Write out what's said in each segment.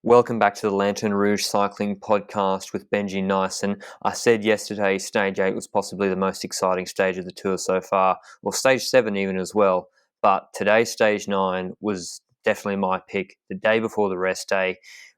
Welcome back to the Lanterne Rouge cycling podcast with Benji and Naesen. I said yesterday stage 8 was possibly the most exciting stage of the tour so far, or stage 7 even as well, but today's stage 9 was definitely my pick. The day before the rest day,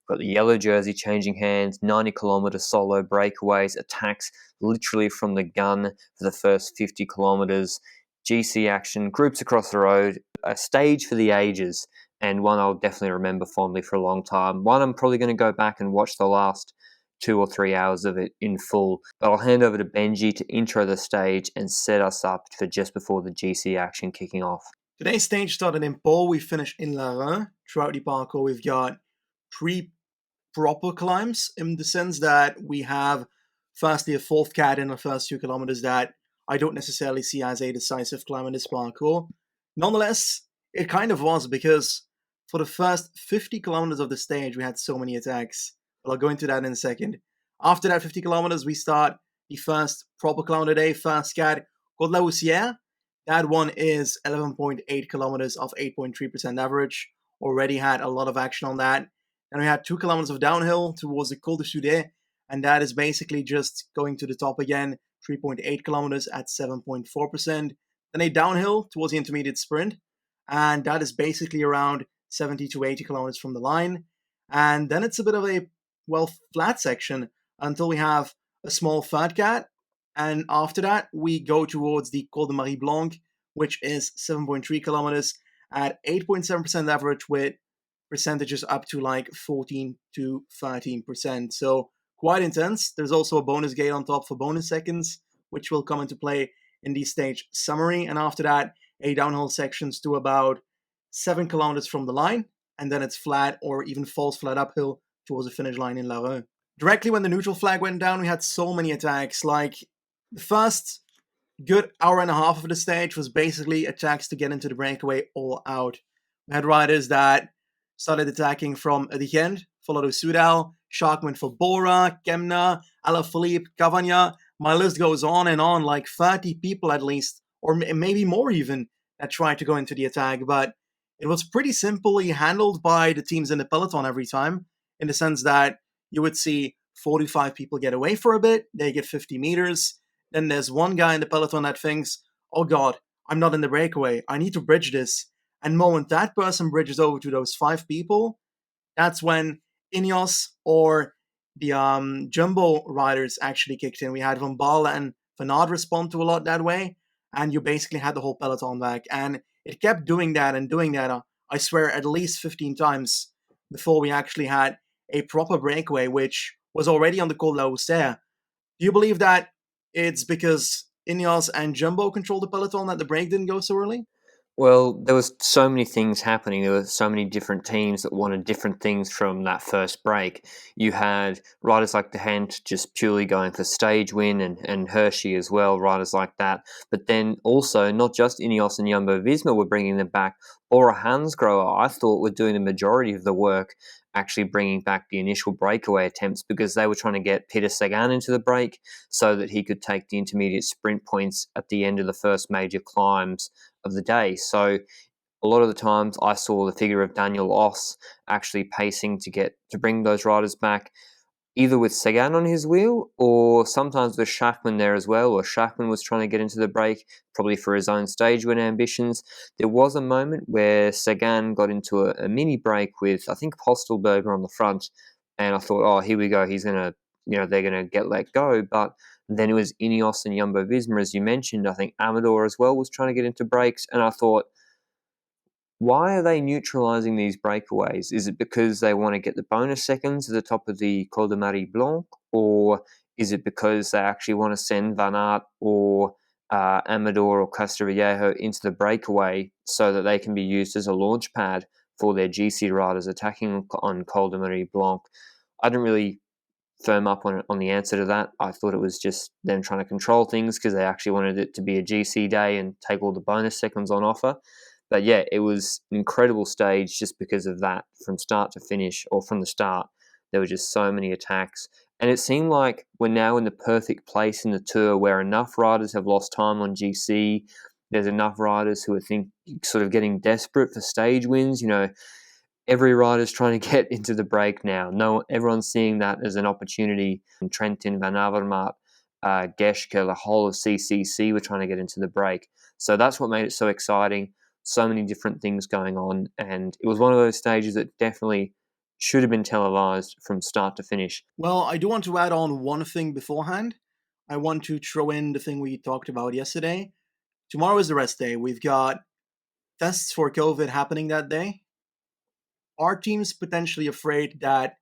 got the yellow jersey changing hands, 90 kilometre solo breakaways, attacks literally from the gun for the first 50 kilometres, GC action, groups across the road, a stage for the ages, and one I'll definitely remember fondly for a long time. One I'm probably going to go back and watch the last 2 or 3 hours of it in full. But I'll hand over to Benji to intro the stage and set us up for just before the GC action kicking off. Today's stage started in Pau. We finished in Lanterne. Throughout the parcours, we've got 3 proper climbs in the sense that we have firstly a fourth cat in the first 2 kilometers that I don't necessarily see as a decisive climb in this parcours. Nonetheless, it kind of was, because for the first 50 kilometers of the stage, we had so many attacks. But I'll go into that in a second. After that 50 kilometers, we start the first proper climb of the day, first cat, Col de Hourcere. That one is 11.8 kilometers of 8.3% average. Already had a lot of action on that. And we had 2 kilometers of downhill towards the Col de Marie, and that is basically just going to the top again, 3.8 kilometers at 7.4%. Then a downhill towards the intermediate sprint, and that is basically around 70 to 80 kilometers from the line. And then it's a bit of a, flat section until we have a small third cat. And after that, we go towards the Col de Marie Blanque, which is 7.3 kilometers at 8.7% average, with percentages up to like 14 to 13%. So quite intense. There's also a bonus gate on top for bonus seconds, which will come into play in the stage summary. And after that, a downhill sections to about 7 kilometers from the line, and then it's flat or even falls flat uphill towards the finish line in Lanterne. Directly when the neutral flag went down, we had so many attacks. Like, the first good hour and a half of the stage was basically attacks to get into the breakaway all out. We had riders that started attacking from the end, followed with Soudal, Sharkman for Bora, Kemna, Alaphilippe, Cavagna. My list goes on and on, like 30 people at least, or maybe more even, that tried to go into the attack. But it was pretty simply handled by the teams in the peloton every time, in the sense that you would see 45 people get away for a bit, they get 50 meters, then there's one guy in the peloton that thinks, oh god, I'm not in the breakaway, I need to bridge this. And the moment that person bridges over to those 5 people, that's when Ineos or the Jumbo riders actually kicked in. We had Van Baarle and Van Aert respond to a lot that way, and you basically had the whole peloton back. And it kept doing that and doing that, I swear, at least 15 times before we actually had a proper breakaway, which was already on the Col de Hourcere. Do you believe that it's because Ineos and Jumbo controlled the peloton that the break didn't go so early? Well, there was so many things happening. There were so many different teams that wanted different things from that first break. You had riders like De Hent just purely going for stage win, and Hirschi as well, riders like that. But then also, not just Ineos and Jumbo-Visma were bringing them back. Bora Hansgrohe, I thought, were doing the majority of the work, actually bringing back the initial breakaway attempts, because they were trying to get Peter Sagan into the break so that he could take the intermediate sprint points at the end of the first major climbs of the day. So a lot of the times I saw the figure of Daniel Oss actually pacing to bring those riders back, either with Sagan on his wheel or sometimes with Sharkman there as well, or Sharkman was trying to get into the break, probably for his own stage win ambitions. There was a moment where Sagan got into a mini break with, I think, Postelberger on the front, and I thought, oh, here we go, he's going to, they're going to get let go. But then it was Ineos and Jumbo-Visma, as you mentioned. I think Amador as well was trying to get into breaks, and I thought, why are they neutralising these breakaways? Is it because they want to get the bonus seconds at the top of the Col de Marie Blanque, or is it because they actually want to send Van Aert or Amador or Castroviejo into the breakaway so that they can be used as a launch pad for their GC riders attacking on Col de Marie Blanque? I didn't really firm up on the answer to that. I thought it was just them trying to control things because they actually wanted it to be a GC day and take all the bonus seconds on offer. But yeah, it was an incredible stage just because of that, from start to finish, or from the start. There were just so many attacks. And it seemed like we're now in the perfect place in the tour where enough riders have lost time on GC. There's enough riders who are sort of getting desperate for stage wins. every rider's trying to get into the break now. No, everyone's seeing that as an opportunity. Trentin, Van Avermaet, Geschke, the whole of CCC were trying to get into the break. So that's what made it so exciting. So many different things going on. And it was one of those stages that definitely should have been televised from start to finish. Well, I do want to add on one thing beforehand. I want to throw in the thing we talked about yesterday. Tomorrow is the rest day. We've got tests for COVID happening that day. Are teams potentially afraid that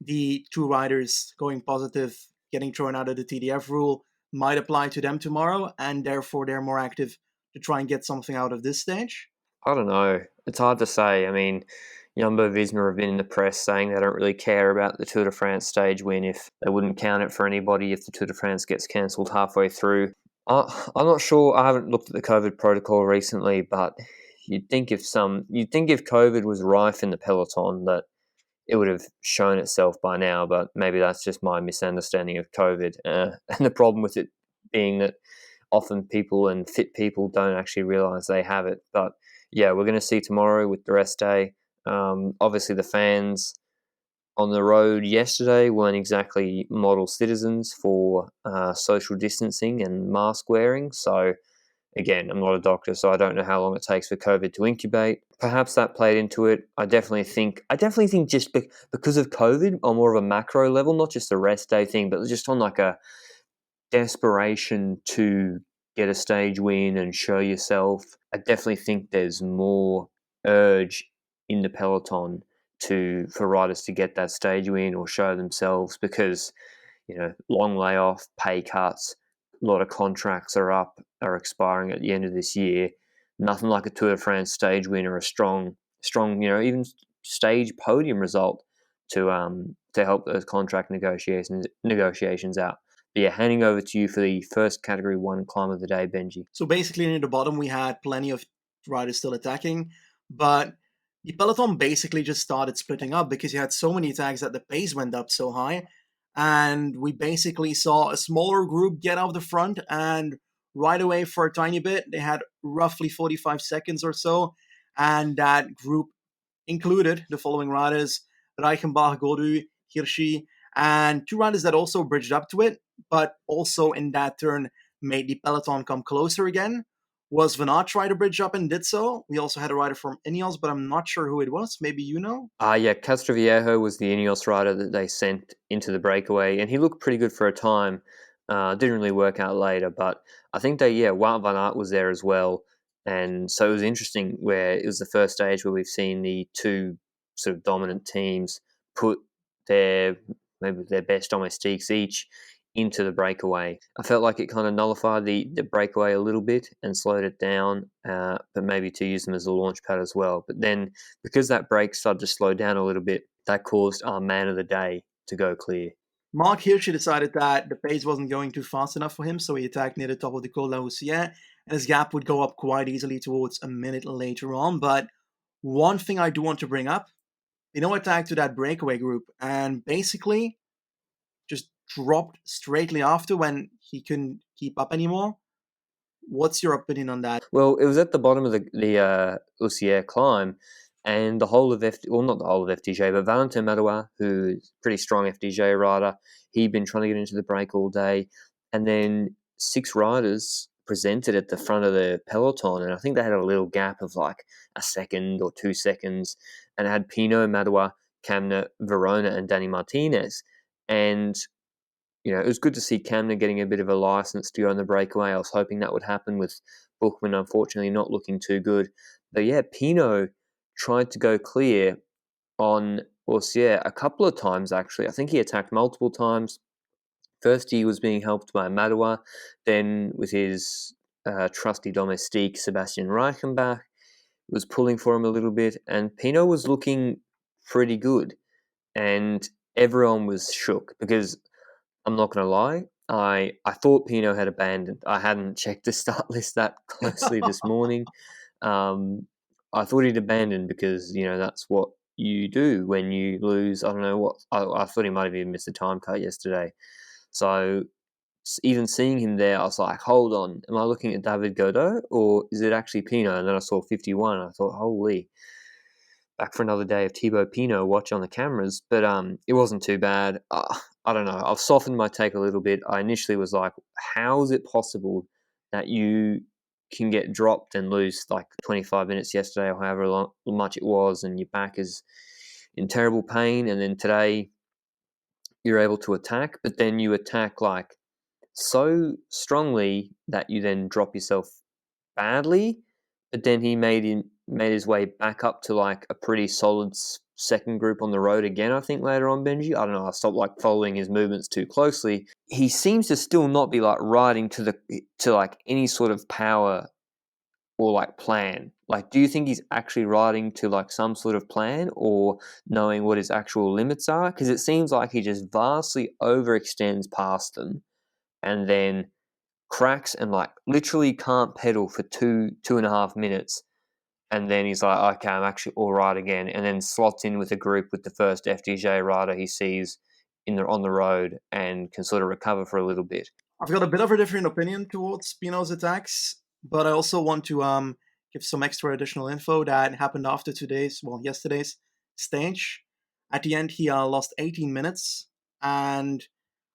the two riders going positive, getting thrown out of the TDF rule, might apply to them tomorrow, and therefore they're more active to try and get something out of this stage? I don't know. It's hard to say. I mean, Jumbo Visma have been in the press saying they don't really care about the Tour de France stage win if they wouldn't count it for anybody if the Tour de France gets cancelled halfway through. I'm not sure. I haven't looked at the COVID protocol recently, but you'd think if COVID was rife in the peloton that it would have shown itself by now. But maybe that's just my misunderstanding of COVID, and the problem with it being that often people and fit people don't actually realize they have it. But yeah, we're going to see tomorrow with the rest day. Obviously, the fans on the road yesterday weren't exactly model citizens for social distancing and mask wearing. So, again, I'm not a doctor, so I don't know how long it takes for COVID to incubate. Perhaps that played into it. I definitely think just because of COVID on more of a macro level, not just the rest day thing, but just on like a desperation to get a stage win and show yourself. I definitely think there's more urge in the peloton for riders to get that stage win or show themselves because, long layoff, pay cuts, a lot of contracts are expiring at the end of this year. Nothing like a Tour de France stage win or a strong, even stage podium result to help those contract negotiations out. But yeah, handing over to you for the first Category 1 climb of the day, Benji. So basically, near the bottom, we had plenty of riders still attacking, but the peloton basically just started splitting up because you had so many attacks that the pace went up so high. And we basically saw a smaller group get out the front, and right away, for a tiny bit, they had roughly 45 seconds or so. And that group included the following riders: Reichenbach, Godu, Hirschi, and two riders that also bridged up to it, but also in that turn made the peloton come closer again. Was Van Aert try to bridge up and did so? We also had a rider from Ineos, but I'm not sure who it was. Maybe you know? Yeah, Castroviejo was the Ineos rider that they sent into the breakaway, and he looked pretty good for a time. Didn't really work out later, but I think Wout Van Aert was there as well. And so it was interesting where it was the first stage where we've seen the two sort of dominant teams put maybe their best domestiques each into the breakaway. I felt like it kind of nullified the breakaway a little bit and slowed it down, but maybe to use them as a launch pad as well. But then because that break started to slow down a little bit, that caused our man of the day to go clear. Mark Hirschi decided that the pace wasn't going too fast enough for him, so he attacked near the top of the Col de Marie, and his gap would go up quite easily towards a minute later on. But one thing I do want to bring up, attacked to that breakaway group, and basically just dropped straightly after when he couldn't keep up anymore. What's your opinion on that? Well, it was at the bottom of the Hourcere climb, and the whole of not the whole of FDJ, but Valentin Madouas, who's a pretty strong FDJ rider, he'd been trying to get into the break all day, and then 6 riders presented at the front of the peloton, and I think they had a little gap of like a second or 2 seconds, and it had Pinot, Madouas, Kamna, Verona, and Danny Martinez, and it was good to see Kamna getting a bit of a license to go on the breakaway. I was hoping that would happen with Bookman, unfortunately, not looking too good. But yeah, Pinot tried to go clear on Hourcere a couple of times, actually. I think he attacked multiple times. First, he was being helped by Madouas, then with his trusty domestique, Sebastian Reichenbach, was pulling for him a little bit, and Pinot was looking pretty good. And everyone was shook because I'm not going to lie. I thought Pinot had abandoned. I hadn't checked the start list that closely this morning. I thought he'd abandoned because, that's what you do when you lose. I don't know what. I thought he might have even missed a time cut yesterday. So even seeing him there, I was like, hold on. Am I looking at David Godot or is it actually Pinot? And then I saw 51. And I thought, holy. back for another day of Thibaut Pinot watch on the cameras, but it wasn't too bad. I don't know. I've softened my take a little bit. I initially was like, how is it possible that you can get dropped and lose like 25 minutes yesterday or however much it was, and your back is in terrible pain, and then today you're able to attack, but then you attack like so strongly that you then drop yourself badly. But then he made his way back up to like a pretty solid second group on the road again, I think, later on. Benji, I don't know, I stopped like following his movements too closely. He seems to still not be like riding to like any sort of power or like plan. Like, do you think he's actually riding to like some sort of plan or knowing what his actual limits are? Because it seems like he just vastly overextends past them and then cracks and like literally can't pedal for 2.5 minutes, and then he's like, okay, I'm actually all right again, and then slots in with a group with the first FDJ rider he sees on the road and can sort of recover for a little bit. I've got a bit of a different opinion towards Pinot's attacks, but I also want to give some extra additional info that happened after yesterday's stage. At the end, he lost 18 minutes, and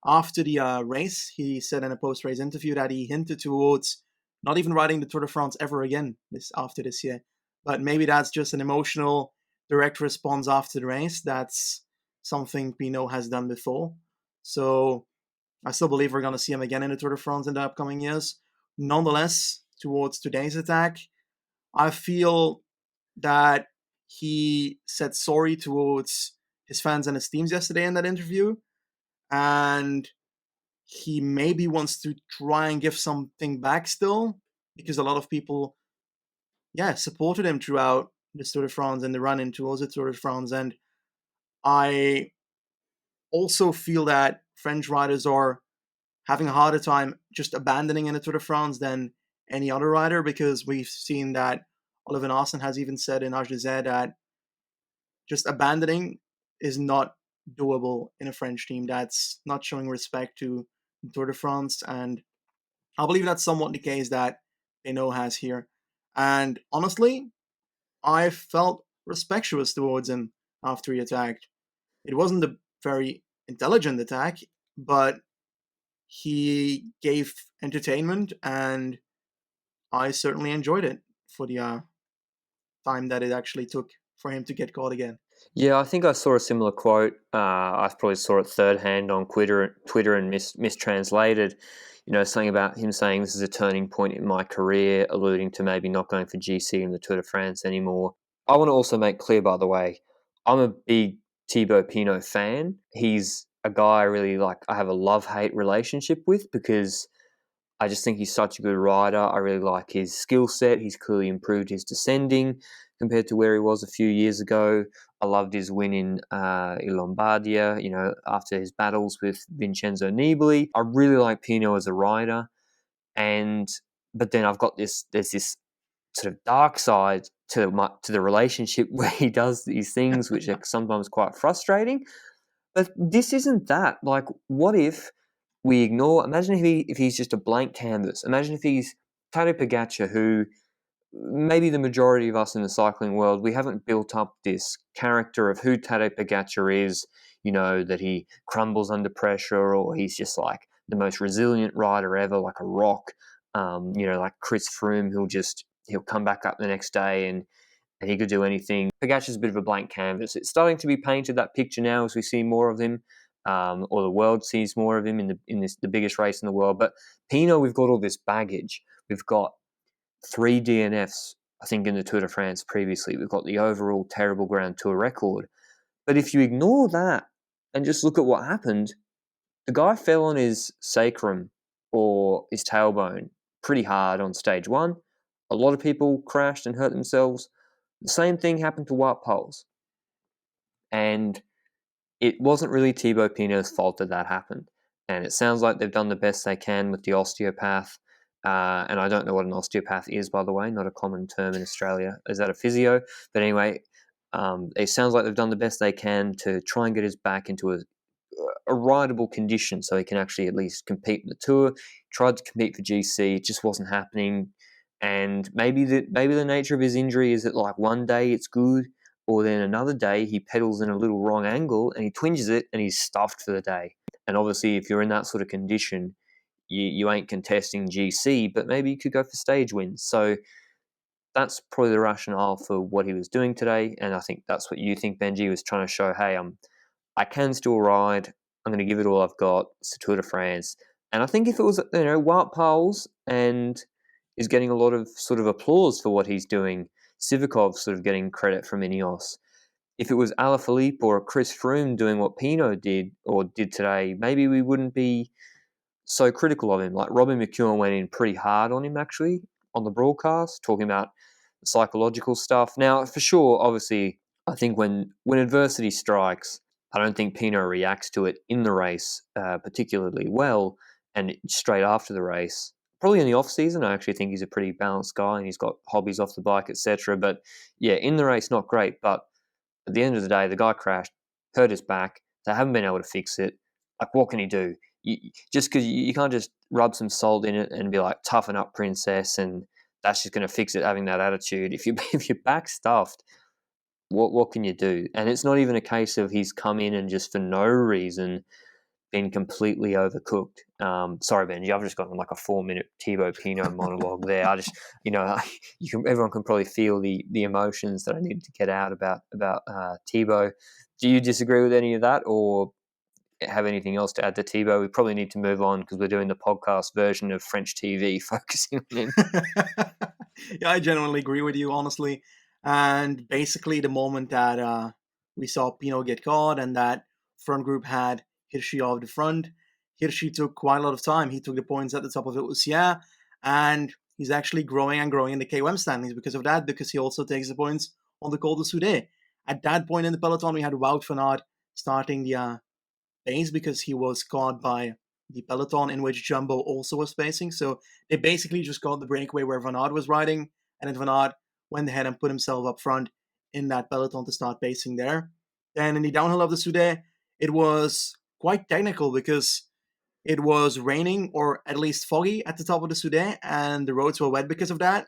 after the race, he said in a post-race interview that he hinted towards not even riding the Tour de France ever again after this year. But maybe that's just an emotional, direct response after the race. That's something Pinot has done before. So I still believe we're going to see him again in the Tour de France in the upcoming years. Nonetheless, towards today's attack, I feel that he said sorry towards his fans and his teams yesterday in that interview. And he maybe wants to try and give something back still, because a lot of people, supported him throughout the Tour de France and the run-in towards the Tour de France. And I also feel that French riders are having a harder time just abandoning in the Tour de France than any other rider, because we've seen that Oliver Naesen has even said in Hourcere that just abandoning is not doable in a French team. That's not showing respect to the Tour de France, and I believe that's somewhat the case that Pinot has here. And honestly, I felt respectuous towards him after he attacked. It wasn't a very intelligent attack, but he gave entertainment, and I certainly enjoyed it for the time that it actually took for him to get caught again. Yeah, I think I saw a similar quote. I probably saw it third hand on Twitter and mistranslated. You know, something about him saying this is a turning point in my career, alluding to maybe not going for GC in the Tour de France anymore. I want to also make clear, by the way, I'm a big Thibaut Pinot fan. He's a guy I really like. I have a love-hate relationship with, because I just think he's such a good rider. I really like his skill set. He's clearly improved his descending compared to where he was a few years ago. I loved his win in Lombardia, you know, after his battles with Vincenzo Nibali. I really like Pinot as a rider. But then there's this sort of dark side to the relationship where he does these things which are sometimes quite frustrating. But this isn't that. Like, what if we ignore? Imagine if he's just a blank canvas. Imagine if he's Tadej Pogacar, who maybe the majority of us in the cycling world, we haven't built up this character of who Tadej Pogacar is. You know, that he crumbles under pressure, or he's just like the most resilient rider ever, like a rock. You know, like Chris Froome, he'll come back up the next day and he could do anything. Pogacar's a bit of a blank canvas. It's starting to be painted, that picture, now, as we see more of him, or the world sees more of him in the biggest race in the world. But Pinot, we've got all this baggage. We've got 3 DNFs, I think, in the Tour de France previously. We've got the overall terrible Grand Tour record. But if you ignore that and just look at what happened, the guy fell on his sacrum or his tailbone pretty hard on stage 1. A lot of people crashed and hurt themselves. The same thing happened to Wout Poels. And it wasn't really Thibaut Pinot's fault that happened. And it sounds like they've done the best they can with the osteopath. And I don't know what an osteopath is, by the way, not a common term in Australia. Is that a physio? But anyway, it sounds like they've done the best they can to try and get his back into a rideable condition so he can actually at least compete in the Tour. Tried to compete for GC, it just wasn't happening. And maybe the nature of his injury is that, like, one day it's good, or then another day he pedals in a little wrong angle and he twinges it and he's stuffed for the day. And obviously, if you're in that sort of condition, you ain't contesting GC, but maybe you could go for stage wins. So that's probably the rationale for what he was doing today. And I think that's what you think Benji was trying to show. Hey, I can still ride. I'm going to give it all I've got. It's the Tour de France. And I think if it was, Wout Poels and is getting a lot of sort of applause for what he's doing, Sivakov sort of getting credit from Ineos. If it was Alaphilippe or Chris Froome doing what Pinot did or did today, maybe we wouldn't be so critical of him. Like Robin McEwen went in pretty hard on him actually on the broadcast, talking about the psychological stuff. Now, for sure, obviously, I think when adversity strikes, I don't think Pinot reacts to it in the race particularly well, and straight after the race. Probably in the off season, I actually think he's a pretty balanced guy and he's got hobbies off the bike, etc. But yeah, in the race, not great. But at the end of the day, the guy crashed, hurt his back. They haven't been able to fix it. Like, what can he do? Just because you can't just rub some salt in it and be like, toughen up, princess, and that's just going to fix it, having that attitude. If you're back stuffed, what can you do? And it's not even a case of he's come in and just for no reason been completely overcooked. Sorry, Benji, I've just gotten like a 4-minute Thibaut Pinot monologue there. I just, everyone can probably feel the emotions that I needed to get out about Thibaut. Do you disagree with any of that, or have anything else to add to Thibaut? We probably need to move on because we're doing the podcast version of French TV, focusing on him. Yeah, I genuinely agree with you, honestly. And basically, the moment that we saw Pinot get caught and that front group had Hirschi off the front, Hirschi took quite a lot of time. He took the points at the top of Hourcere, and he's actually growing and growing in the KOM standings because of that, because he also takes the points on the Col de Marie. At that point in the peloton, we had Wout van Aert starting the pace because he was caught by the peloton in which Jumbo also was pacing. So they basically just got the breakaway where Van Aert was riding, and then Van Aert went ahead and put himself up front in that peloton to start pacing there. Then in the downhill of the Soudet, it was quite technical because it was raining or at least foggy at the top of the Soudet, and the roads were wet because of that.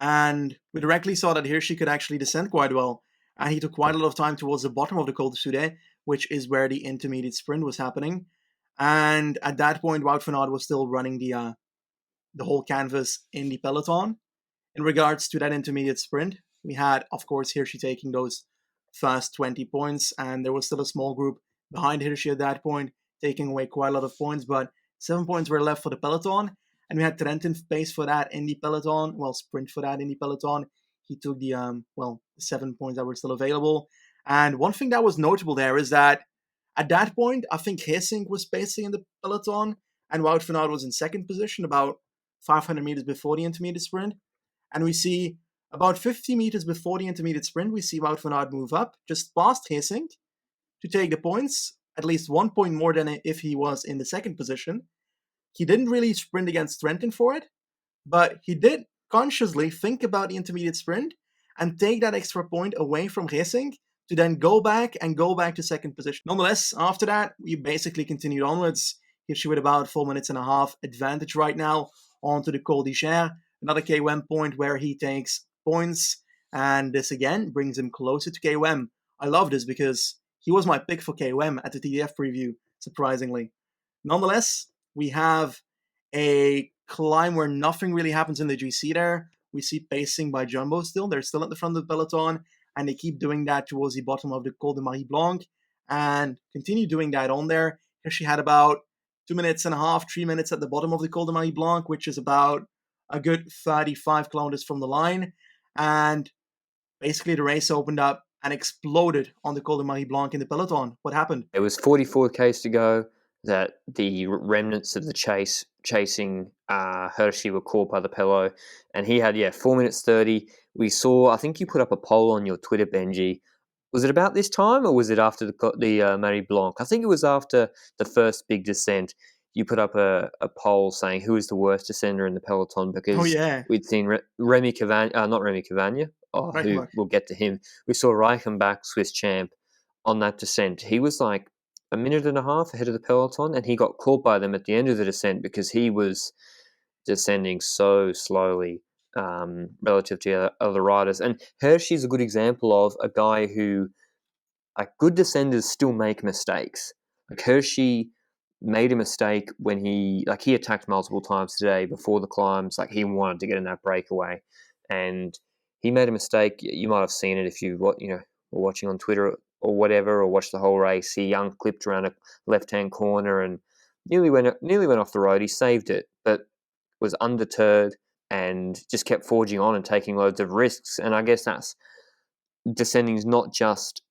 And we directly saw that Hirschi could actually descend quite well. And he took quite a lot of time towards the bottom of the Col de Soudet, which is where the intermediate sprint was happening. And at that point, Wout van Aert was still running the whole canvas in the peloton. In regards to that intermediate sprint, we had, of course, Hirschi taking those first 20 points, and there was still a small group behind Hirschi at that point, taking away quite a lot of points, but 7 points were left for the peloton, and we had Trentin pace for that in the peloton, sprint for that in the peloton. He took the 7 points that were still available. And one thing that was notable there is that at that point, I think Hersink was pacing in the peloton, and Wout van Aert was in second position, about 500 meters before the intermediate sprint. And we see about 50 meters before the intermediate sprint, we see Wout van Aert move up just past Hersink to take the points, at least 1 point more than if he was in the second position. He didn't really sprint against Trentin for it, but he did consciously think about the intermediate sprint and take that extra point away from Hersink to then go back to second position. Nonetheless, after that, we basically continued onwards. Hirschi with about 4 minutes and a half advantage right now onto the Col d'Isère, another KOM point where he takes points, and this again brings him closer to KOM. I love this because he was my pick for KOM at the TDF preview, surprisingly. Nonetheless, we have a climb where nothing really happens in the GC there. We see pacing by Jumbo still. They're still at the front of the peloton, and they keep doing that towards the bottom of the Col de Marie Blanque and continue doing that on there. Hirschi had about 2 minutes and a half, 3 minutes at the bottom of the Col de Marie Blanque, which is about a good 35 kilometers from the line. And basically the race opened up and exploded on the Col de Marie Blanque in the peloton. What happened? It was 44 k's to go that the remnants of the chasing Hirschi were caught by the Pelot, and he had 4 minutes 30. We saw, I think you put up a poll on your Twitter, Benji. Was it about this time or was it after the Marie Blanque? I think it was after the first big descent. You put up a poll saying who is the worst descender in the peloton because we'd seen Remy Cavagna, not Remy Cavagna, who we'll get to him. We saw Reichenbach, Swiss champ, on that descent. He was like a minute and a half ahead of the peloton, and he got caught by them at the end of the descent because he was descending so slowly. relative to other riders. And Hirschi's a good example of a guy who, like, good descenders still make mistakes. Like Hirschi made a mistake when he attacked multiple times today before the climbs. Like he wanted to get in that breakaway, and he made a mistake. You might have seen it if you were watching on Twitter or whatever, or watched the whole race. He unclipped around a left-hand corner and nearly went off the road. He saved it, but was undeterred and just kept forging on and taking loads of risks. And I guess that's descending is not just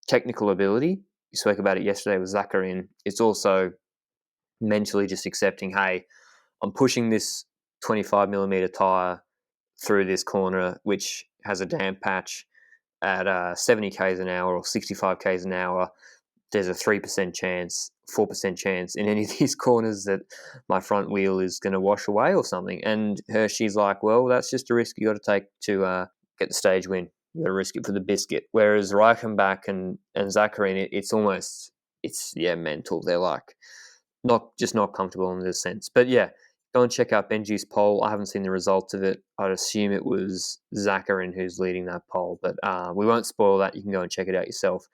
technical ability. You spoke about it yesterday with Zakarin. It's also mentally just accepting, hey, I'm pushing this 25 millimeter tire through this corner, which has a damp patch at 70 k's an hour or 65 k's an hour. There's a 3% chance, 4% chance in any of these corners that my front wheel is going to wash away or something. And Hirschi's like, well, that's just a risk you got to take to get the stage win. You got to risk it for the biscuit. Whereas Reichenbach and Zakarin, it's mental. They're like not comfortable in this sense. But yeah, go and check out Benji's poll. I haven't seen the results of it. I'd assume it was Zakarin who's leading that poll, but we won't spoil that. You can go and check it out yourself.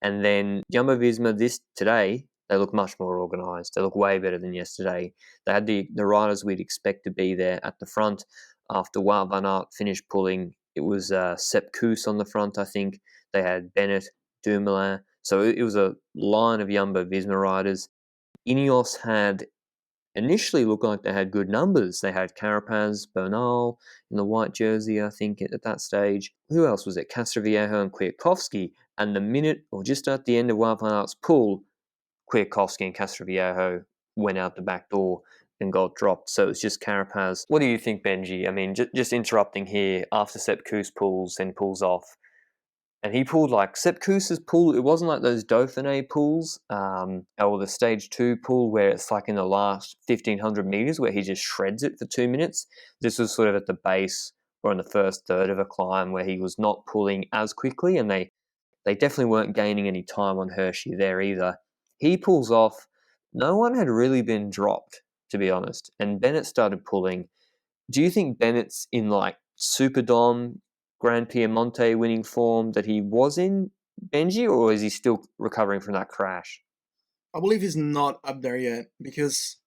And then Jumbo-Visma today, they look much more organised. They look way better than yesterday. They had the riders we'd expect to be there at the front. After Wout van Aert finished pulling, it was Sepp Kuss on the front, I think. They had Bennett, Dumoulin. So it was a line of Jumbo-Visma riders. Ineos had initially looked like they had good numbers. They had Carapaz, Bernal in the white jersey, I think, at that stage. Who else was it? Castroviejo and Kwiatkowski. And the minute, or just at the end of Wout van Aert's pull, Kwiatkowski and Castroviejo went out the back door and got dropped. So it was just Carapaz. What do you think, Benji? I mean, just interrupting here, after Sepp Kuss pulls off, and he pulled like Sepp Kuss's pull. It wasn't like those Dauphiné pulls or the stage 2 pull where it's like in the last 1,500 meters where he just shreds it for 2 minutes. This was sort of at the base or in the first third of a climb where he was not pulling as quickly, and they definitely weren't gaining any time on Hirschi there either. He pulls off. No one had really been dropped, to be honest, and Bennett started pulling. Do you think Bennett's in like Superdome Grand Piemonte winning form that he was in, Benji, or is he still recovering from that crash? I believe he's not up there yet, because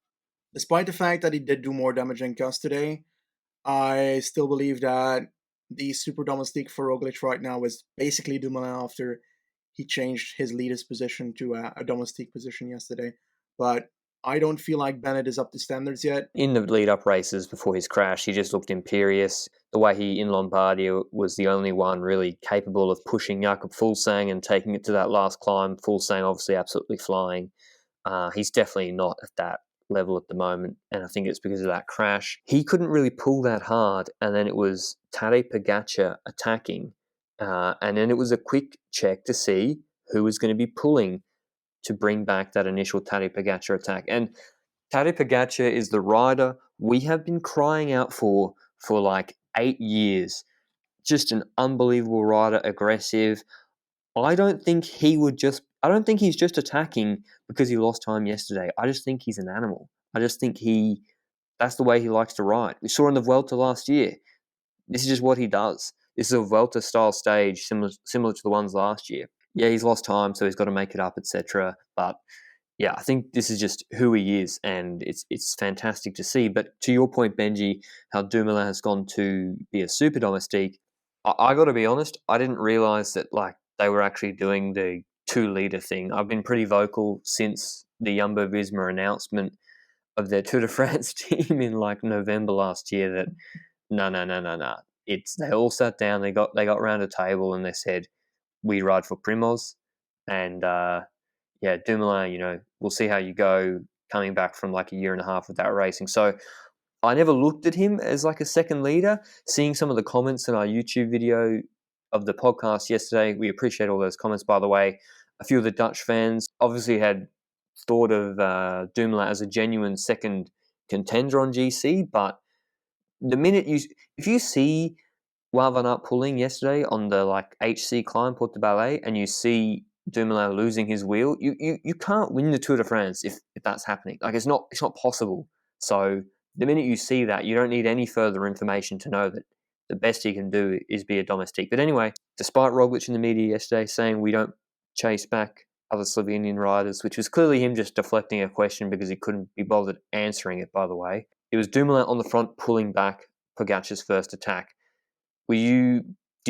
despite the fact that he did do more damage than Kuss today, I still believe that the Super Domestique for Roglic right now is basically Dumoulin after he changed his leader's position to a domestique position yesterday. But I don't feel like Bennett is up to standards yet. In the lead-up races before his crash, he just looked imperious. The way he, in Lombardia, was the only one really capable of pushing Jakob Fuglsang and taking it to that last climb. Fuglsang obviously absolutely flying. He's definitely not at that level at the moment, and I think it's because of that crash. He couldn't really pull that hard, and then it was Tadej Pogacar attacking, and then it was a quick check to see who was going to be pulling to bring back that initial Tadej Pogacar attack. And Tadej Pogacar is the rider we have been crying out for like 8 years. Just an unbelievable rider, aggressive. I don't think he's just attacking because he lost time yesterday. I just think he's an animal. I just think that's the way he likes to ride. We saw in the Vuelta last year. This is just what he does. This is a Vuelta style stage, similar to the ones last year. Yeah, he's lost time, so he's got to make it up, etc. But yeah, I think this is just who he is, and it's fantastic to see. But to your point, Benji, how Dumoulin has gone to be a super domestique, I got to be honest, I didn't realize that like they were actually doing the 2-liter thing. I've been pretty vocal since the Jumbo-Visma announcement of their Tour de France team in like November last year that no. They all sat down, they got around a table and they said, we ride for Primoz, and Dumoulin, we'll see how you go coming back from like a year and a half without racing. So I never looked at him as like a second leader. Seeing some of the comments in our YouTube video of the podcast yesterday, we appreciate all those comments, by the way. A few of the Dutch fans obviously had thought of Dumoulin as a genuine second contender on GC, but the minute if you see Wout van Aert pulling yesterday on the like HC climb, Porte de Ballet, and you see Dumoulin losing his wheel, you can't win the Tour de France if that's happening. Like it's not possible. So the minute you see that, you don't need any further information to know that the best he can do is be a domestique. But anyway, despite Roglic in the media yesterday saying we don't chase back other Slovenian riders, which was clearly him just deflecting a question because he couldn't be bothered answering it, by the way, it was Dumoulin on the front pulling back Pogacar's first attack. Do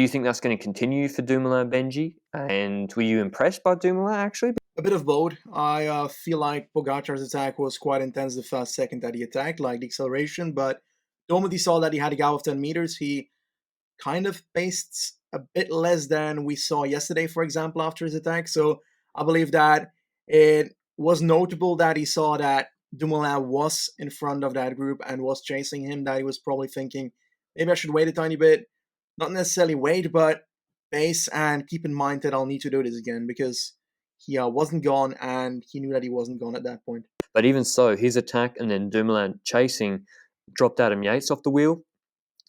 you think that's going to continue for Dumoulin, Benji? And were you impressed by Dumoulin, actually? A bit of both. I feel like Pogacar's attack was quite intense the first second that he attacked, like the acceleration, but the moment he saw that he had a gap of 10 meters, he kind of paced a bit less than we saw yesterday, for example, after his attack. So I believe that it was notable that he saw that Dumoulin was in front of that group and was chasing him, that he was probably thinking, maybe I should wait a tiny bit. Not necessarily wait, but pace and keep in mind that I'll need to do this again because he wasn't gone and he knew that he wasn't gone at that point. But even so, his attack and then Dumoulin chasing dropped Adam Yates off the wheel.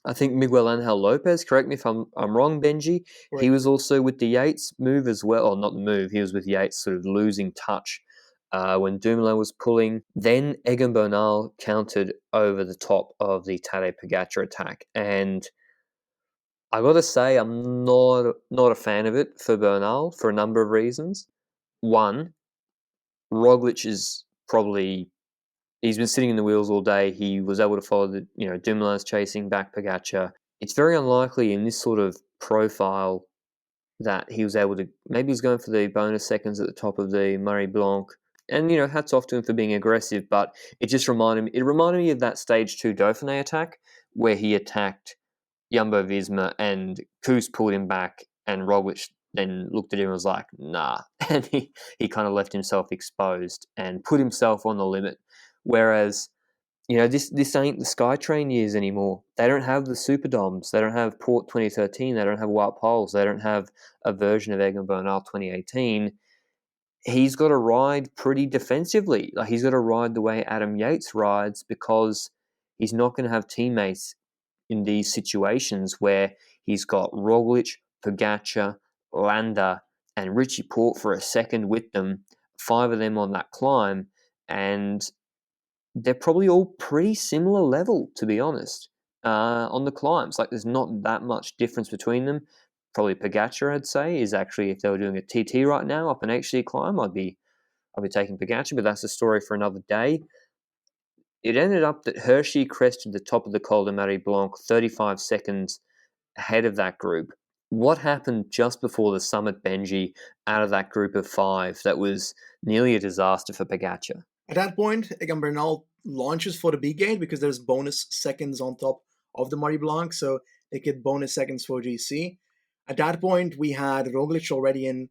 I think Miguel Angel Lopez, correct me if I'm wrong, Benji, Right. he was also with the Yates move as well, or not the move, he was with Yates sort of losing touch when Dumoulin was pulling. Then Egan Bernal countered over the top of the Tadej Pogacar attack, and I got to say I'm not a fan of it for Bernal for a number of reasons. One, Roglic is probably he's been sitting in the wheels all day. He was able to follow Dumoulin's chasing back Pogacar. It's very unlikely in this sort of profile that he was able to. Maybe he's going for the bonus seconds at the top of the Marie Blanque, and hats off to him for being aggressive. But it just reminded me. It reminded me of that stage 2 Dauphiné attack where he attacked Jumbo Visma and Koos pulled him back, and Roglic then looked at him and was like, "Nah," and he kind of left himself exposed and put himself on the limit. Whereas, this ain't the SkyTrain years anymore. They don't have the Superdoms. They don't have Port 2013. They don't have White Poles. They don't have a version of Egan Bernal 2018. He's got to ride pretty defensively. Like, he's got to ride the way Adam Yates rides because he's not going to have teammates in these situations where he's got Roglic, Pogacar, Landa, and Richie Port for a second with them, 5 of them on that climb, and they're probably all pretty similar level, to be honest, on the climbs. Like, there's not that much difference between them. Probably Pogacar, I'd say, is actually, if they were doing a TT right now up an HC climb, I'd be taking Pogacar, but that's a story for another day. It ended up that Hirschi crested the top of the Col de Marie Blanque 35 seconds ahead of that group. What happened just before the summit, Benji, out of that group of 5 that was nearly a disaster for Pogacar? At that point, Egan Bernal launches for the B gate because there's bonus seconds on top of the Marie Blanque, so they get bonus seconds for GC. At that point, we had Roglic already in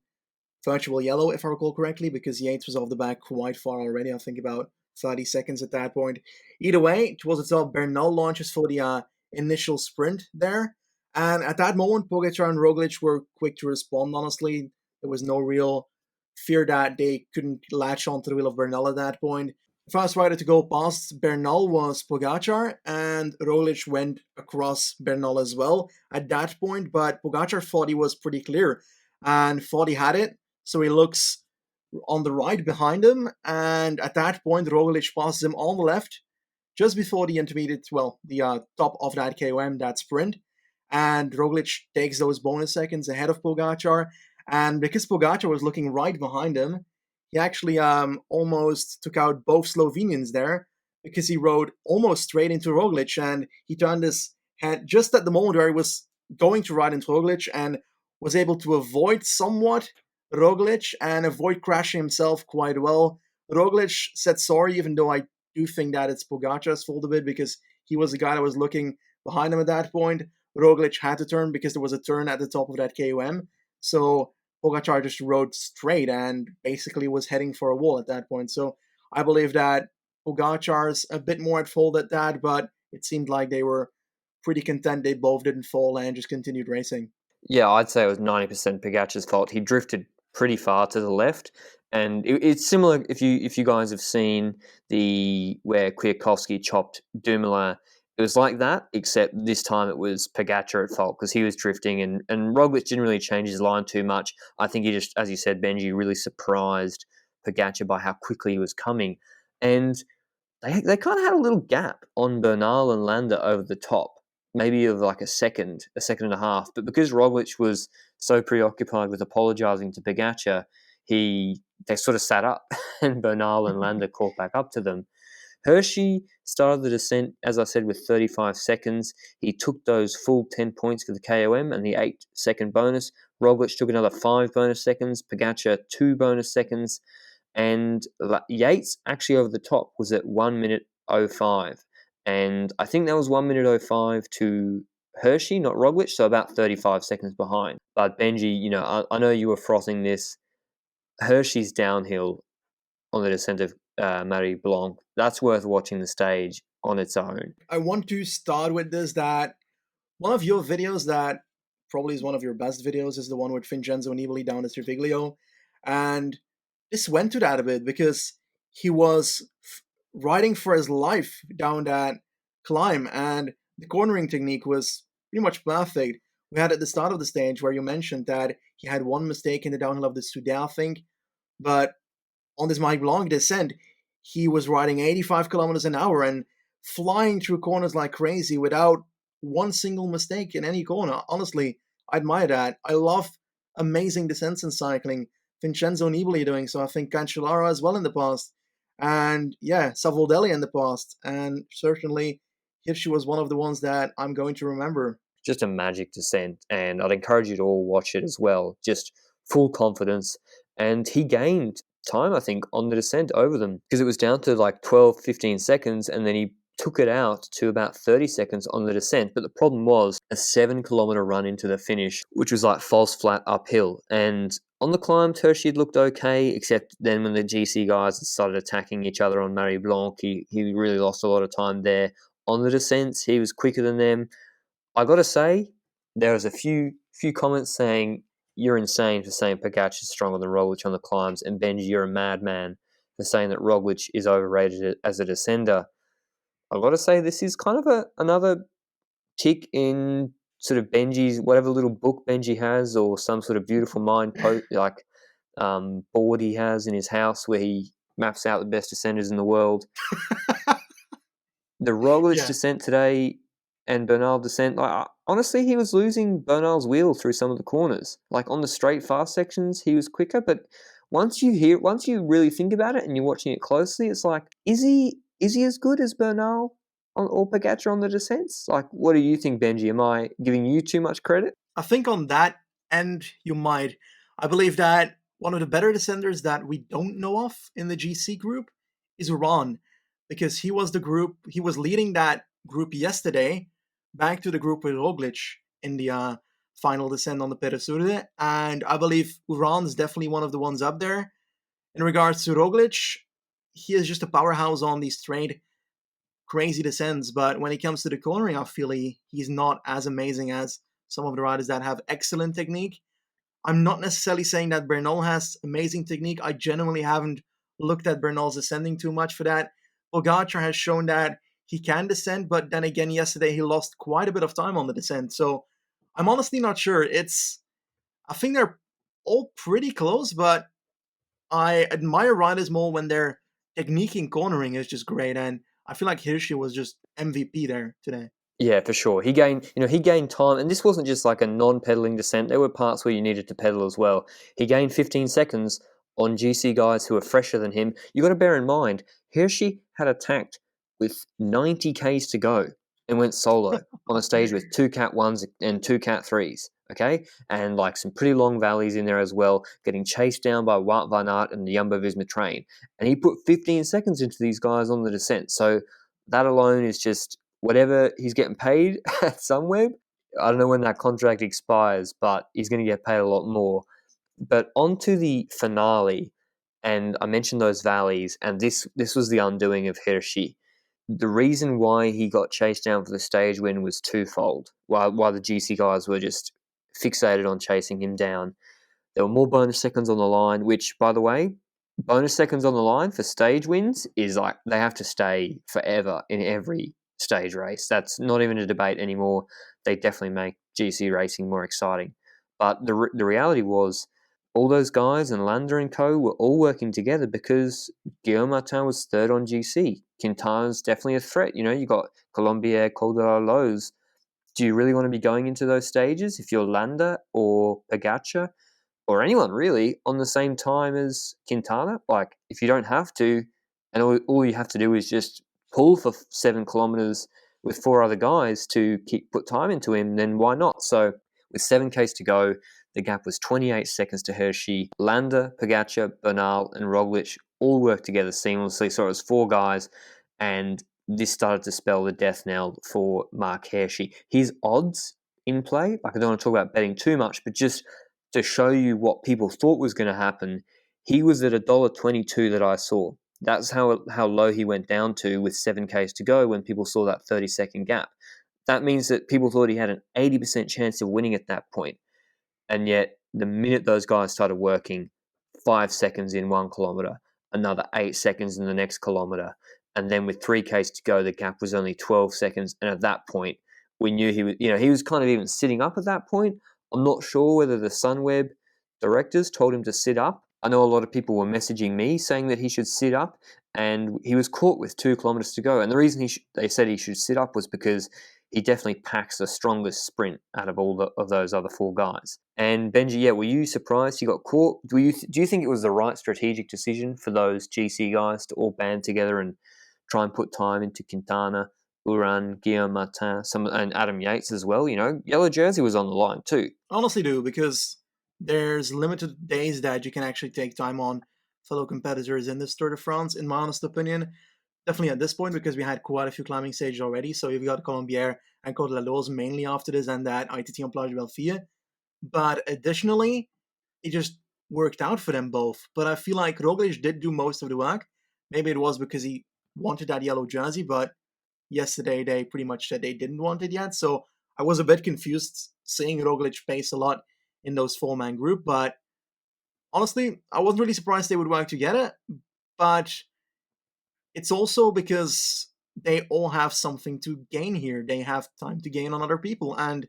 virtual yellow, if I recall correctly, because Yates was off the back quite far already, I think about 30 seconds at that point. Either way, towards the top, Bernal launches for the initial sprint there. And at that moment, Pogacar and Roglic were quick to respond, honestly. There was no real fear that they couldn't latch onto the wheel of Bernal at that point. The first rider to go past Bernal was Pogacar, and Roglic went across Bernal as well at that point, but Pogacar thought he was pretty clear and thought he had it, so he looks on the right behind him, and at that point Roglic passes him on the left, just before the intermediate, the top of that KOM, that sprint, and Roglic takes those bonus seconds ahead of Pogacar, and because Pogacar was looking right behind him, he actually almost took out both Slovenians there, because he rode almost straight into Roglic, and he turned his head just at the moment where he was going to ride into Roglic, and was able to avoid somewhat Roglic and avoid crashing himself quite well. Roglic said sorry, even though I do think that it's Pogacar's fault a bit, because he was the guy that was looking behind him at that point. Roglic had to turn because there was a turn at the top of that KOM, so Pogacar just rode straight and basically was heading for a wall at that point. So I believe that Pogacar's a bit more at fault at that, but it seemed like they were pretty content they both didn't fall and just continued racing. Yeah, I'd say it was 90% Pogacar's fault. He drifted pretty far to the left, and it's similar if you guys have seen the where Kwiatkowski chopped Dumoulin. It was like that, except this time it was Pogacar at fault because he was drifting, and Roglic didn't really change his line too much. I think he just, as you said, Benji, really surprised Pogacar by how quickly he was coming. And they kind of had a little gap on Bernal and Landa over the top, maybe of like a second and a half. But because Roglic was so preoccupied with apologising to Pogacar, they sort of sat up, and Bernal and Landa caught back up to them. Hirschi started the descent, as I said, with 35 seconds. He took those full 10 points for the KOM and the 8-second bonus. Roglic took another 5 bonus seconds. Pogacar 2 bonus seconds. And Yates actually over the top was at 1 minute 05. And I think that was 1 minute 05 to Hirschi, not Roglic, so about 35 seconds behind. But Benji, I know you were frothing this. Hirschi's downhill on the descent of Marie Blanque. That's worth watching the stage on its own. I want to start with this, that one of your videos that probably is one of your best videos is the one with Vincenzo Nibali down the Stroviglio. And this went to that a bit because he was riding for his life down that climb, and the cornering technique was pretty much perfect. We had at the start of the stage where you mentioned that he had one mistake in the downhill of the Soudan, I think, but on this Marie Blanque descent, he was riding 85 kilometers an hour and flying through corners like crazy without one single mistake in any corner. Honestly, I admire that. I love amazing descents in cycling. Vincenzo Nibali doing so. I think Cancellara as well in the past. And yeah, Savoldelli in the past. And certainly Hirschi was one of the ones that I'm going to remember. Just a magic descent, and I'd encourage you to all watch it as well. Just full confidence. And he gained time, I think, on the descent over them because it was down to like 12, 15 seconds, and then he took it out to about 30 seconds on the descent. But the problem was a 7-kilometer run into the finish, which was like false flat uphill. And on the climb, Hirschi looked okay, except then when the GC guys started attacking each other on Marie Blanque, he really lost a lot of time there. On the descents, he was quicker than them. I got to say, there was a few comments saying, you're insane for saying Pogacar is stronger than Roglic on the climbs, and Benji, you're a madman for saying that Roglic is overrated as a descender. I've got to say, this is kind of another tick in sort of Benji's, whatever little book Benji has, or some sort of beautiful mind board he has in his house where he maps out the best descenders in the world. The Roglic descent today and Bernal descent, like, honestly, he was losing Bernal's wheel through some of the corners. Like on the straight fast sections, he was quicker, but once you really think about it and you're watching it closely, it's like, is he as good as Bernal or Pogacar on the descents? Like, what do you think, Benji? Am I giving you too much credit? I think on that end, you might. I believe that one of the better descenders that we don't know of in the GC group is Ron, because he was leading that group yesterday, back to the group with Roglic in the final descent on the Peresurde, and I believe Uran is definitely one of the ones up there. In regards to Roglic, he is just a powerhouse on these straight, crazy descents, but when it comes to the cornering, I feel he's not as amazing as some of the riders that have excellent technique. I'm not necessarily saying that Bernal has amazing technique. I genuinely haven't looked at Bernal's descending too much for that. Pogacar has shown that he can descend, but then again, yesterday he lost quite a bit of time on the descent. So I'm honestly not sure. I think they're all pretty close, but I admire riders more when their technique in cornering is just great. And I feel like Hirschi was just MVP there today. Yeah, for sure. He gained time, and this wasn't just like a non-pedaling descent. There were parts where you needed to pedal as well. He gained 15 seconds on GC guys who are fresher than him. You got to bear in mind, Hirschi had attacked with 90 Ks to go and went solo on a stage with 2 Cat 1s and 2 Cat 3s, okay? And like some pretty long valleys in there as well, getting chased down by Wout van Aert and the Jumbo-Visma train. And he put 15 seconds into these guys on the descent. So that alone is just whatever he's getting paid at Sunweb. I don't know when that contract expires, but he's going to get paid a lot more. But on to the finale, and I mentioned those valleys, and this was the undoing of Hirschi. The reason why he got chased down for the stage win was twofold. While the GC guys were just fixated on chasing him down, there were more bonus seconds on the line, which, by the way, bonus seconds on the line for stage wins is like they have to stay forever in every stage race. That's not even a debate anymore. They definitely make GC racing more exciting. But the reality was all those guys and Landa and co were all working together because Guillaume Martin was third on GC. Quintana's definitely a threat. You got Colombier, Col de Marie. Do you really want to be going into those stages if you're Landa or Pogacar or anyone really on the same time as Quintana? Like, if you don't have to, and all you have to do is just pull for 7 kilometers with 4 other guys to put time into him, then why not? So with 7Ks to go, the gap was 28 seconds to Hirschi. Landa, Pogacar, Bernal, and Roglic all worked together seamlessly. So it was 4 guys, and this started to spell the death knell for Mark Hirschi. His odds in play, like, I don't want to talk about betting too much, but just to show you what people thought was going to happen, he was at $1.22 that I saw. That's how low he went down to with 7Ks to go when people saw that 30-second gap. That means that people thought he had an 80% chance of winning at that point. And yet, the minute those guys started working, 5 seconds in 1 kilometer, another 8 seconds in the next kilometer, and then with 3Ks to go, the gap was only 12 seconds. And at that point, we knew he was kind of even sitting up at that point. I'm not sure whether the Sunweb directors told him to sit up. I know a lot of people were messaging me saying that he should sit up, and he was caught with 2 kilometers to go. And the reason they said he should sit up was because he definitely packs the strongest sprint out of all of those other 4 guys. And Benji, were you surprised he got caught? Do you think it was the right strategic decision for those GC guys to all band together and try and put time into Quintana, Uran, Guillaume Martin, and Adam Yates as well? Yellow jersey was on the line too. Honestly, do, because there's limited days that you can actually take time on fellow competitors in this Tour de France, in my honest opinion. Definitely at this point, because we had quite a few climbing stages already. So you've got Colombier and Col de la Loze mainly after this, and that ITT on Plage Belleville. But additionally, it just worked out for them both. But I feel like Roglic did do most of the work. Maybe it was because he wanted that yellow jersey, but yesterday they pretty much said they didn't want it yet. So I was a bit confused seeing Roglic pace a lot in those 4-man group. But honestly, I wasn't really surprised they would work together. But it's also because they all have something to gain here. They have time to gain on other people, and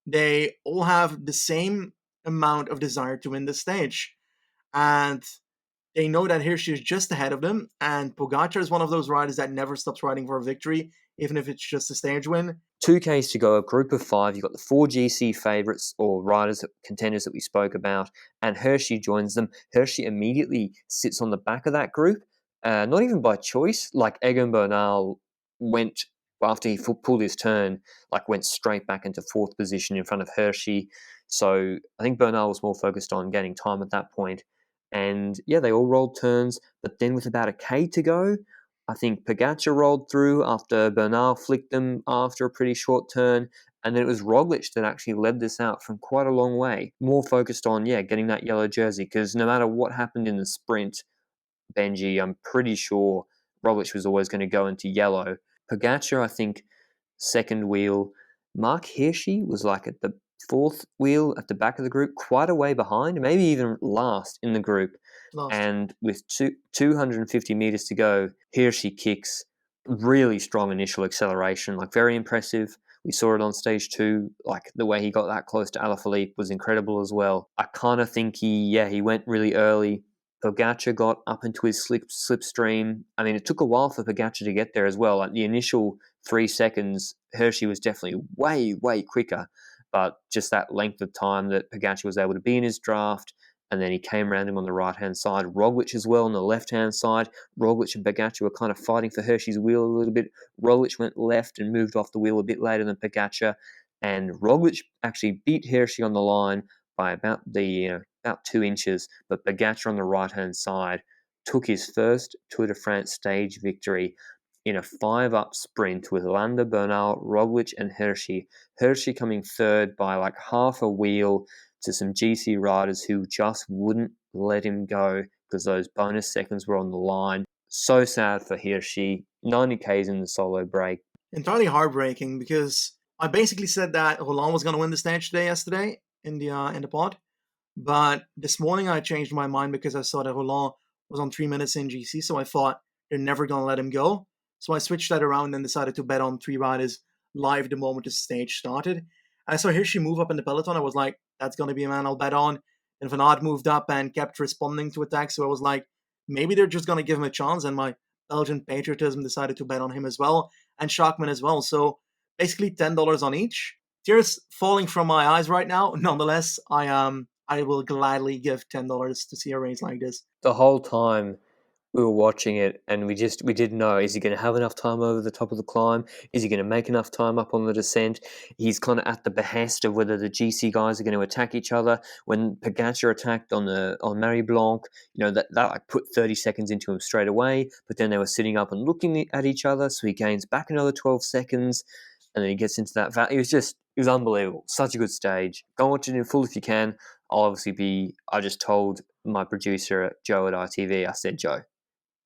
they all have the same amount of desire to win the stage. And they know that Hirschi is just ahead of them, and Pogacar is one of those riders that never stops riding for a victory, even if it's just a stage win. 2Ks to go, a group of 5. You've got the 4 GC favourites or riders, contenders that we spoke about, and Hirschi joins them. Hirschi immediately sits on the back of that group, not even by choice. Like, Egan Bernal went, after he pulled his turn, went straight back into 4th position in front of Hirschi. So I think Bernal was more focused on gaining time at that point. And they all rolled turns, but then with about a K to go, I think Pogacar rolled through after Bernal flicked them after a pretty short turn, and then it was Roglic that actually led this out from quite a long way. More focused on, getting that yellow jersey, because no matter what happened in the sprint, Benji, I'm pretty sure Roglic was always going to go into yellow. Pogacar, I think, second wheel. Mark Hirschi was at the 4th wheel at the back of the group, quite a way behind, maybe even last in the group. Last. And with 250 meters to go, Hirschi kicks really strong initial acceleration, very impressive. We saw it on stage 2, the way he got that close to Alaphilippe was incredible as well. I kind of think he went really early. Pogacar got up into his slipstream. I mean, it took a while for Pogacar to get there as well. The initial 3 seconds, Hirschi was definitely way, way quicker. But just that length of time that Pogacar was able to be in his draft, and then he came around him on the right-hand side. Roglic as well on the left-hand side. Roglic and Pogacar were kind of fighting for Hirschi's wheel a little bit. Roglic went left and moved off the wheel a bit later than Pogacar, and Roglic actually beat Hirschi on the line by about 2 inches, but Pogacar on the right-hand side took his first Tour de France stage victory in a 5-up sprint with Landa, Bernal, Roglic, and Hirschi. Hirschi coming third by half a wheel to some GC riders who just wouldn't let him go because those bonus seconds were on the line. So sad for Hirschi. 90 Ks in the solo break. Entirely heartbreaking, because I basically said that Roland was going to win the stage yesterday in the pod. But this morning I changed my mind because I saw that Roland was on 3 minutes in GC, so I thought they're never going to let him go. So I switched that around and decided to bet on 3 riders live the moment the stage started. I saw Hirschi move up in the peloton. I was like, that's going to be a man I'll bet on. And Van Aert moved up and kept responding to attacks, so I was like, maybe they're just going to give him a chance, and my Belgian patriotism decided to bet on him as well, and Schachmann as well. So basically $10 on each. Tears falling from my eyes right now. Nonetheless, I will gladly give $10 to see a race like this. The whole time we were watching it, and we didn't know, is he going to have enough time over the top of the climb? Is he going to make enough time up on the descent? He's kind of at the behest of whether the GC guys are going to attack each other. When Pogacar attacked on Marie Blanque, that like put 30 seconds into him straight away, but then they were sitting up and looking at each other, so he gains back another 12 seconds, and then he gets into that valley. It was unbelievable. Such a good stage. Go watch it in full if you can. I just told my producer, Joe at ITV, I said, Joe,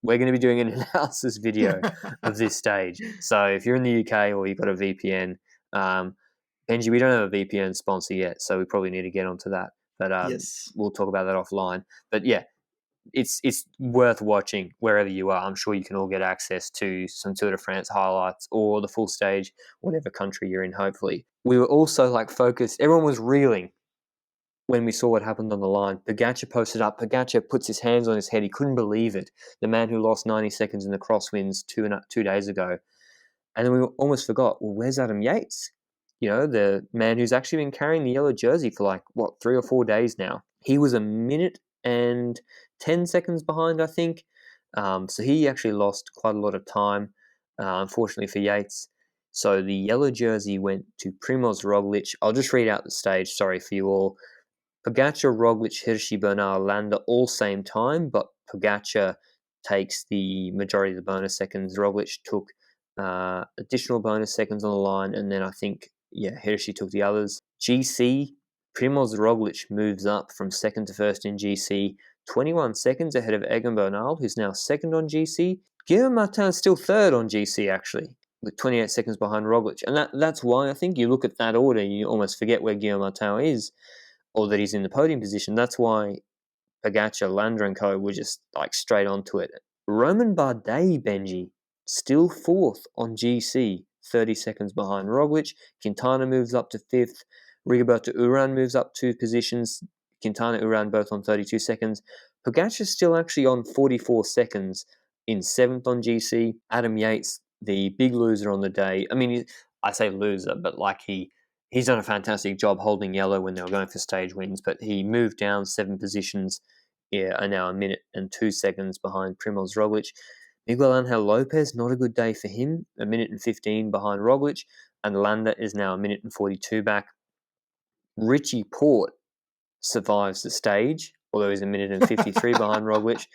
we're going to be doing an analysis video of this stage. So if you're in the UK or you've got a VPN, Benji, we don't have a VPN sponsor yet, so we probably need to get onto that. But Yes. We'll talk about that offline. But yeah, it's worth watching wherever you are. I'm sure you can all get access to some Tour de France highlights or the full stage, whatever country you're in, hopefully. We were also focused. Everyone was reeling when we saw what happened on the line. Pogacar posted up. Pogacar puts his hands on his head. He couldn't believe it. The man who lost 90 seconds in the crosswinds 2 days ago. And then we almost forgot, well, where's Adam Yates? The man who's actually been carrying the yellow jersey for 3 or 4 days now. He was a minute and 10 seconds behind, I think. So he actually lost quite a lot of time, unfortunately for Yates. So the yellow jersey went to Primoz Roglic. I'll just read out the stage. Sorry for you all. Pogacar, Roglic, Hirschi, Bernal, Landa all same time, but Pogacar takes the majority of the bonus seconds. Roglic took additional bonus seconds on the line, and then I think, Hirschi took the others. GC, Primoz Roglic moves up from second to first in GC, 21 seconds ahead of Egan Bernal, who's now second on GC. Guillaume Martin's still third on GC, actually, with 28 seconds behind Roglic. And that's why I think you look at that order and you almost forget where Guillaume Martin is, or that he's in the podium position. That's why Pogacar, Landa and co were just straight onto it. Roman Bardet, Benji, still fourth on GC, 30 seconds behind Roglic. Quintana moves up to fifth. Rigoberto Urán moves up 2 positions. Quintana, Urán both on 32 seconds. Pogacar's still actually on 44 seconds in seventh on GC. Adam Yates, the big loser on the day. I mean, I say loser, but he's done a fantastic job holding yellow when they were going for stage wins, but he moved down 7 positions, are now a minute and 2 seconds behind Primoz Roglic. Miguel Angel Lopez, not a good day for him, a minute and 15 behind Roglic, and Landa is now a minute and 42 back. Richie Porte survives the stage, although he's a minute and 53 behind Roglic,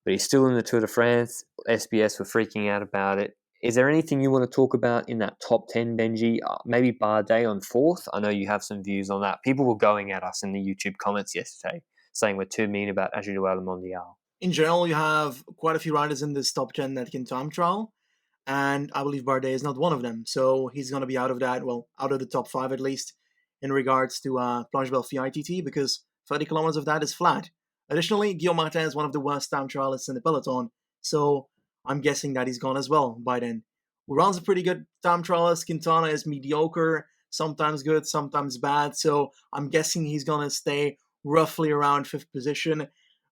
but he's still in the Tour de France. SBS were freaking out about it. Is there anything you want to talk about in that top 10, Benji? Maybe Bardet on fourth? I know you have some views on that. People were going at us in the YouTube comments yesterday, saying we're too mean about Agilio Le Mondial. In general, you have quite a few riders in this top 10 that can time trial, and I believe Bardet is not one of them. So he's going to be out of that, out of the top 5 at least, in regards to Planche Belfi ITT, because 30 kilometers of that is flat. Additionally, Guillaume Martin is one of the worst time trialists in the peloton, so I'm guessing that he's gone as well by then. Uran's a pretty good time trialist. Quintana is mediocre, sometimes good, sometimes bad, so I'm guessing he's going to stay roughly around 5th position.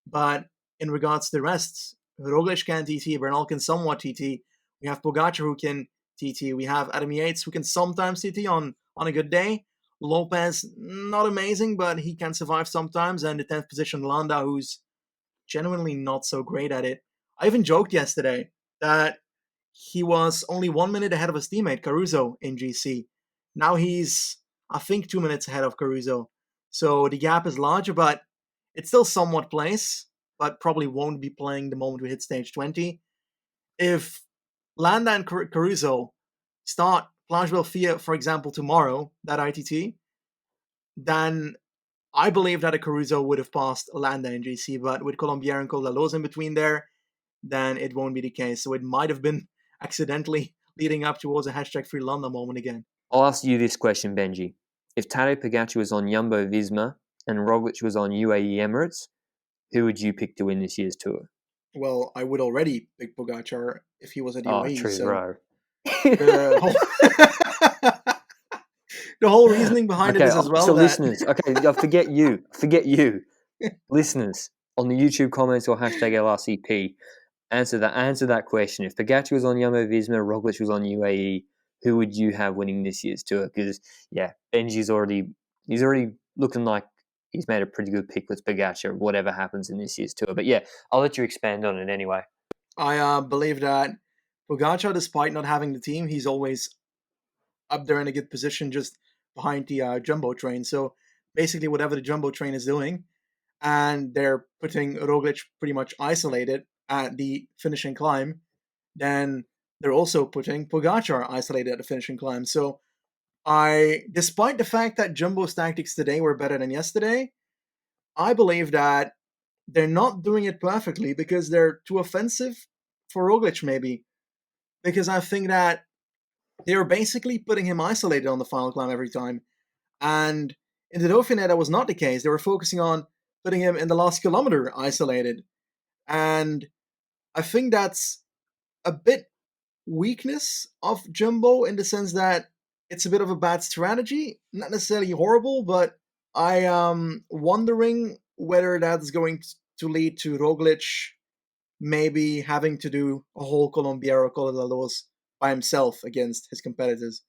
But in regards to the rest, Roglic can TT, Bernal can somewhat TT. We have Pogacar who can TT. We have Adam Yates who can sometimes TT on a good day. Lopez, not amazing, but he can survive sometimes. And the 10th position, Landa, who's genuinely not so great at it. I even joked yesterday that he was only 1 minute ahead of his teammate, Caruso, in GC. Now he's, I think, 2 minutes ahead of Caruso. So the gap is larger, but it's still somewhat place, but probably won't be playing the moment we hit stage 20. If Landa and Caruso start Planche Belfi, for example, tomorrow, that ITT, then I believe that a Caruso would have passed Landa in GC, but with Colombier and Col de Los in between there, then it won't be the case. So it might have been accidentally leading up towards a #free Landa moment again. I'll ask you this question, Benji. If Tadej Pogacar was on Jumbo-Visma and Roglic was on UAE Emirates, who would you pick to win this year's Tour? Well, I would already pick Pogacar if he was at UAE. True, so bro. The whole reasoning behind it is as well. So listeners, forget you. Listeners, on the YouTube comments or #LRCP, Answer that question. If Pogacar was on Jumbo-Visma, Roglic was on UAE, who would you have winning this year's Tour? Because, yeah, Benji's already looking like he's made a pretty good pick with Pogacar, whatever happens in this year's Tour. But, yeah, I'll let you expand on it anyway. I believe that Pogacar, despite not having the team, he's always up there in a good position just behind the Jumbo train. So basically whatever the Jumbo train is doing, and they're putting Roglic pretty much isolated at the finishing climb, then they're also putting Pogacar isolated at the finishing climb. So despite the fact that Jumbo's tactics today were better than yesterday, I believe that they're not doing it perfectly because they're too offensive for Roglic, maybe. Because I think that they were basically putting him isolated on the final climb every time. And in the Dauphiné, that was not the case. They were focusing on putting him in the last kilometer isolated. And I think that's a bit weakness of Jumbo in the sense that it's a bit of a bad strategy. Not necessarily horrible, but I am wondering whether that's going to lead to Roglic maybe having to do a whole Colombiero Col de Los by himself against his competitors,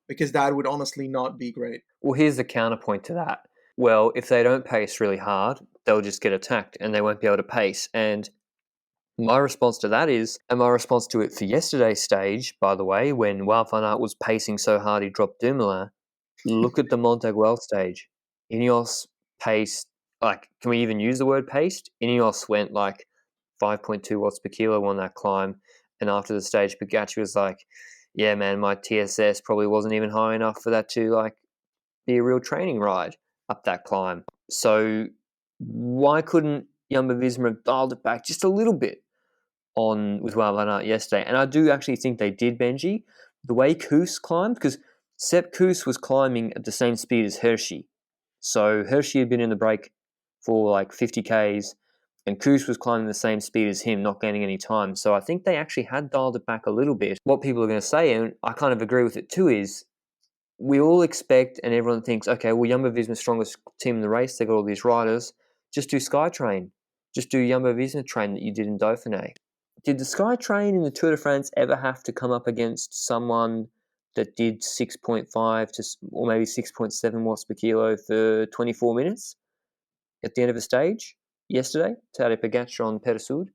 because that would honestly not be great. Well, here's the counterpoint to that. Well, if they don't pace really hard, they'll just get attacked and they won't be able to pace. And my response to that is, and my response to it for yesterday's stage, by the way, when Wout van Aert was pacing so hard he dropped Dumoulin, look at the Montaguel stage. Ineos paced, can we even use the word paced? Ineos went 5.2 watts per kilo on that climb. And after the stage, Pogacar was like, yeah, man, my TSS probably wasn't even high enough for that to be a real training ride up that climb. So why couldn't Jumbo-Visma have dialed it back just a little bit with Wout van Aert yesterday? And I do actually think they did, Benji. The way Koos climbed, because Sepp Koos was climbing at the same speed as Hirschi. So Hirschi had been in the break for 50 Ks, and Koos was climbing the same speed as him, not gaining any time. So I think they actually had dialed it back a little bit. What people are going to say, and I kind of agree with it too, is we all expect and everyone thinks, okay, well, Jumbo-Visma's strongest team in the race, they got all these riders, just do Skytrain. Just do Jumbo-Visma train that you did in Dauphiné. Did the Skytrain in the Tour de France ever have to come up against someone that did 6.5 to or maybe 6.7 watts per kilo for 24 minutes at the end of a stage yesterday? Tadej Pogacar on Peresud.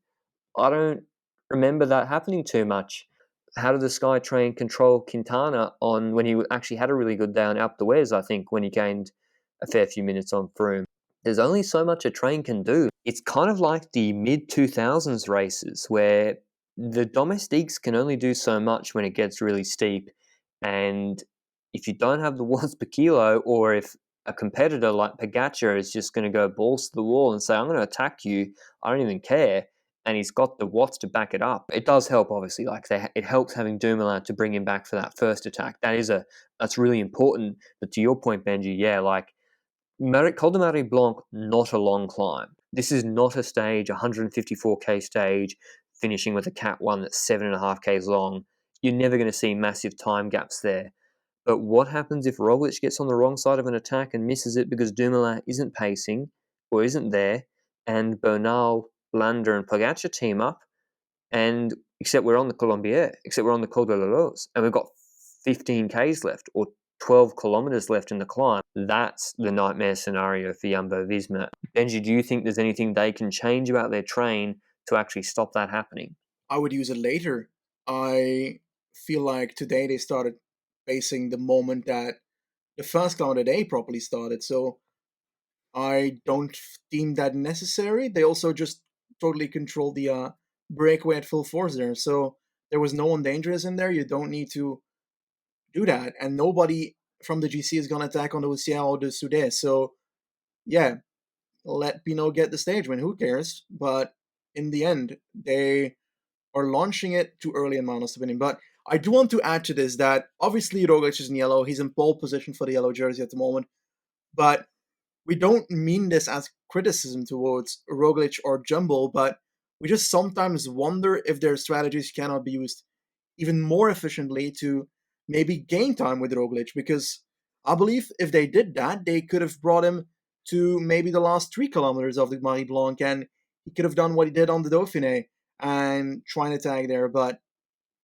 I don't remember that happening too much. How did the Skytrain control Quintana when he actually had a really good day on Alpe d'Huez, I think, when he gained a fair few minutes on Froome? There's only so much a train can do. It's kind of like the mid-2000s races where the domestiques can only do so much when it gets really steep. And if you don't have the watts per kilo, or if a competitor like Pogacar is just going to go balls to the wall and say, I'm going to attack you, I don't even care, and he's got the watts to back it up. It does help, obviously. It helps having Dumoulin to bring him back for that first attack. That's really important. But to your point, Benji, Col de Marie Blanque, not a long climb. This is not a stage, 154k stage, finishing with a Cat 1 that's 7.5k long. You're never going to see massive time gaps there. But what happens if Roglic gets on the wrong side of an attack and misses it because Dumoulin isn't pacing or isn't there, and Bernal, Landa, and Pogacar team up, and except we're on the Colombier, except we're on the Col de Los, and we've got 15 Ks left or 12 kilometers left in the climb. That's the nightmare scenario for Jumbo-Visma. Benji, do you think there's anything they can change about their train to actually stop that happening? I would use it later. I feel like today they started pacing the moment that the first kilometer day properly started, so I don't deem that necessary. They also just totally controlled the breakaway at full force there, so there was no one dangerous in there. You don't need to do that, and nobody from the GC is gonna attack on the Hourcere or the Soudet. So yeah, let Pinot get the stage win. Who cares? But in the end, they are launching it too early in my honest opinion. But I do want to add to this that obviously Roglic is in yellow. He's in pole position for the yellow jersey at the moment. But we don't mean this as criticism towards Roglic or Jumbo, but we just sometimes wonder if their strategies cannot be used even more efficiently to maybe gain time with Roglic, because I believe if they did that, they could have brought him to maybe the last 3 kilometers of the Marie Blanque, and he could have done what he did on the Dauphiné and trying to tag there. But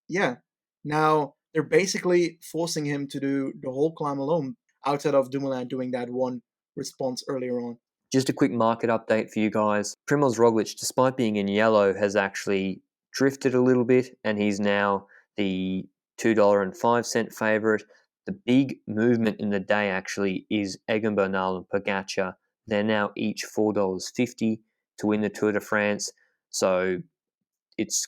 yeah, now they're basically forcing him to do the whole climb alone, outside of Dumoulin doing that one response earlier on. Just a quick market update for you guys. Primoz Roglic, despite being in yellow, has actually drifted a little bit, and he's now the $2.05 favourite. The big movement in the day actually is Egan Bernal and Pogacar. They're now each $4.50 to win the Tour de France. So it's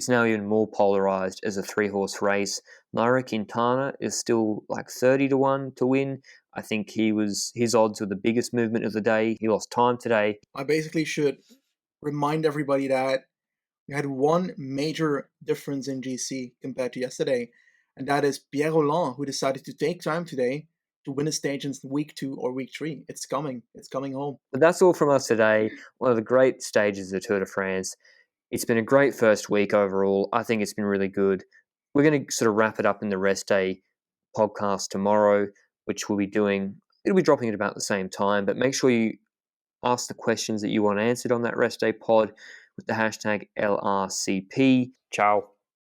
now even more polarized as a 3-horse race. Nairo Quintana is still like 30 to 1 to win. I think his odds were the biggest movement of the day. He lost time today. I basically should remind everybody that we had one major difference in GC compared to yesterday, and that is Pierre Rolland, who decided to take time today to win a stage in week 2 or week 3. It's coming home. But that's all from us today. One of the great stages of the Tour de France. It's been a great first week overall. I think it's been really good. We're going to sort of wrap it up in the rest day podcast tomorrow, which we'll be doing. It'll be dropping at about the same time, but make sure you ask the questions that you want answered on that rest day pod with the hashtag LRCP. Ciao.